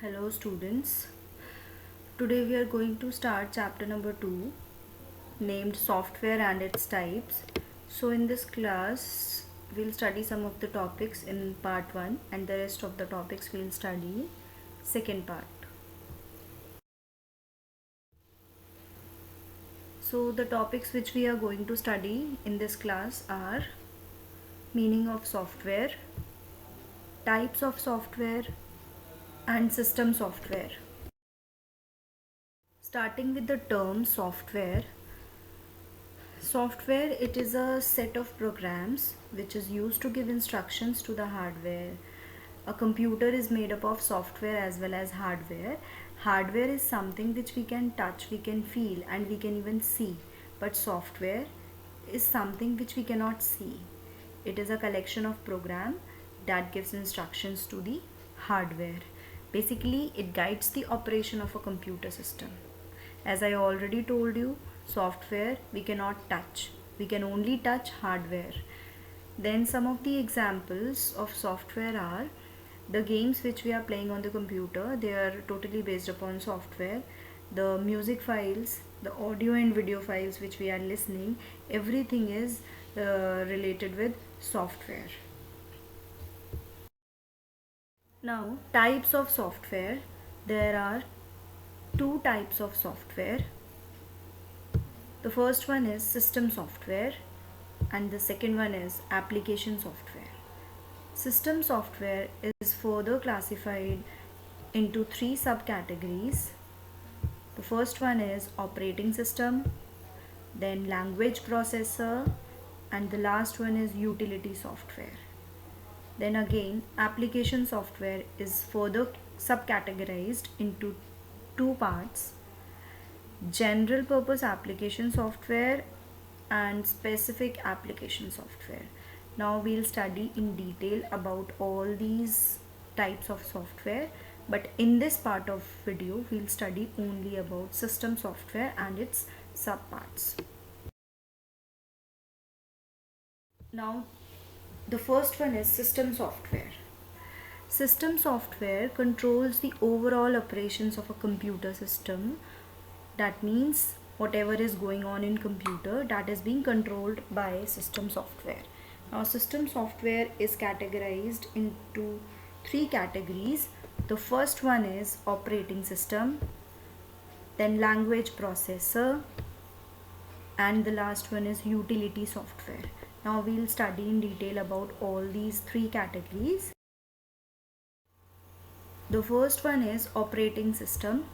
Hello students. Today we are going to start chapter number 2 named software and its types. So in this class we'll study some of the topics in part 1 and the rest of the topics we'll study second part. So the topics which we are going to study in this class are meaning of software, types of software and system software. Starting with the term software. Software, it is a set of programs which is used to give instructions to the hardware. A computer is made up of software as well as hardware. Hardware is something which we can touch, we can feel and we can even see. But software is something which we cannot see. It is a collection of program that gives instructions to the hardware. Basically, it guides the operation of a computer system. As I already told you, software we cannot touch. We can only touch hardware. Then some of the examples of software are the games which we are playing on the computer. They are totally based upon software. The music files, the audio and video files which we are listening, everything is related with software. Now, types of software. There are two types of software. The first one is system software and the second one is application software. System software is further classified into three subcategories. The first one is operating system, then language processor, and the last one is utility software. Then again, application software is further subcategorized into two parts: general purpose application software and specific application software. Now we'll study in detail about all these types of software, but in this part of video we'll study only about system software and its subparts. Now the first one is system software. System software controls the overall operations of a computer system. That means whatever is going on in computer, that is being controlled by system software. Now system software is categorized into three categories. The first one is operating system, then language processor, and the last one is utility software. Now we'll study in detail about all these three categories. The first one is operating system.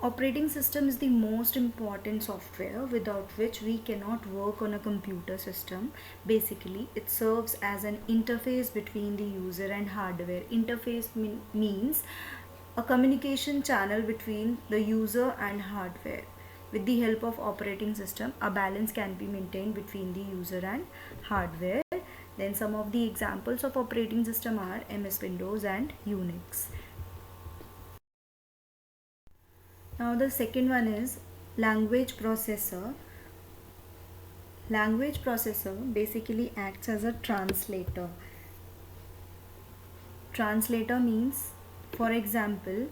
Operating system is the most important software without which we cannot work on a computer system. Basically, it serves as an interface between the user and hardware. Interface means a communication channel between the user and hardware. With the help of operating system, a balance can be maintained between the user and hardware. Then some of the examples of operating system are MS Windows and Unix. Now the second one is language processor. Language processor basically acts as a translator. Translator means, for example,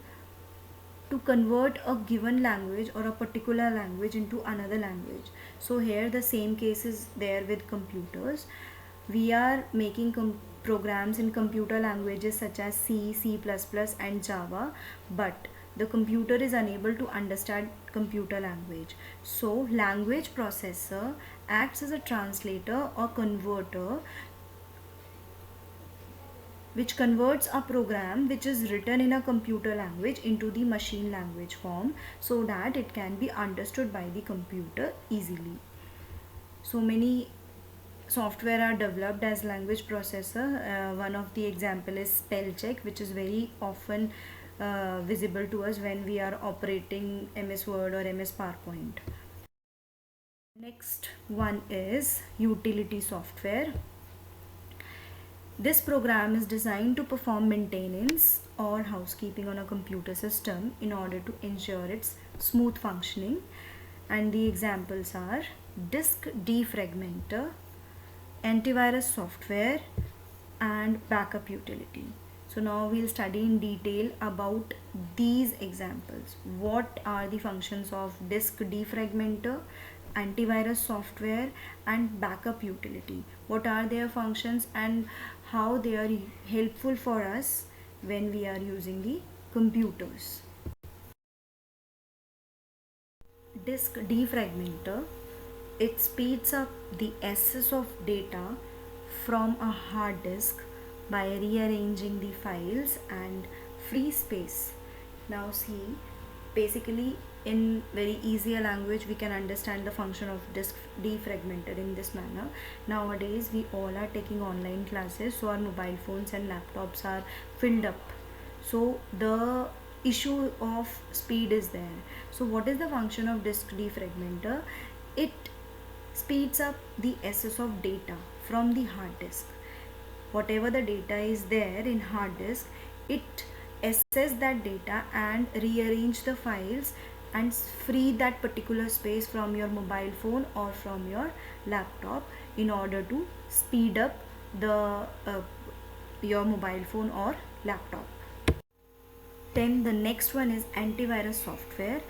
to convert a given language or a particular language into another language. So here the same case is there with computers. We are making programs in computer languages such as C, C++ and Java, but the computer is unable to understand computer language. So language processor acts as a translator or converter which converts a program which is written in a computer language into the machine language form so that it can be understood by the computer easily. So many software are developed as language processor. One of the example is spell check, which is very often visible to us when we are operating MS Word or MS PowerPoint. Next one is utility software. This program is designed to perform maintenance or housekeeping on a computer system in order to ensure its smooth functioning, and the examples are disk defragmenter, antivirus software and backup utility. So now we'll study in detail about these examples. What are the functions of disk defragmenter, antivirus software and backup utility? What are their functions and how they are helpful for us when we are using the computers? Disk defragmenter, it speeds up the access of data from a hard disk by rearranging the files and free space. Now see, basically in very easier language we can understand the function of disk defragmenter in this manner. Nowadays we all are taking online classes, so our mobile phones and laptops are filled up, so the issue of speed is there. So what is the function of disk defragmenter? It speeds up the access of data from the hard disk. Whatever the data is there in hard disk, it access that data and rearrange the files and free that particular space from your mobile phone or from your laptop in order to speed up the your mobile phone or laptop. Then the next one is antivirus software.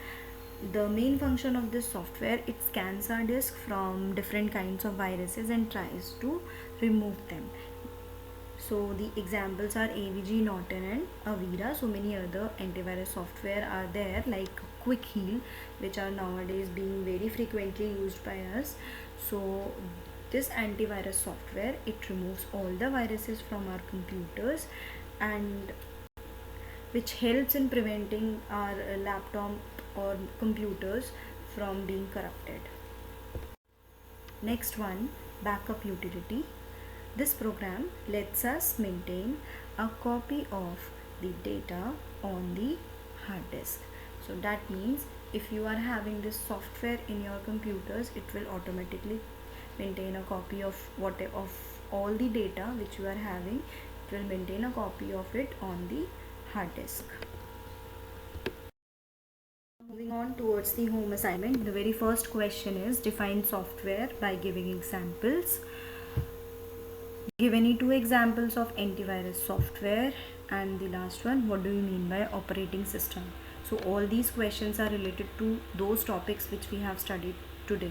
The main function of this software, it scans our disk from different kinds of viruses and tries to remove them. So the examples are AVG, Norton and Avira. So many other antivirus software are there like Quick Heal, which are nowadays being very frequently used by us. So this antivirus software, it removes all the viruses from our computers and which helps in preventing our laptop or computers from being corrupted. Next one, backup utility. This program lets us maintain a copy of the data on the hard disk. So that means if you are having this software in your computers, it will automatically maintain a copy of all the data which you are having. It will maintain a copy of it on the hard disk. Moving on towards the home assignment, the very first question is define software by giving examples. Give any two examples of antivirus software, and the last one, what do you mean by operating system? So all these questions are related to those topics which we have studied today.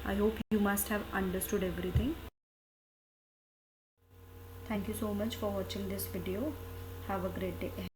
I hope you must have understood everything. Thank you so much for watching this video. Have a great day.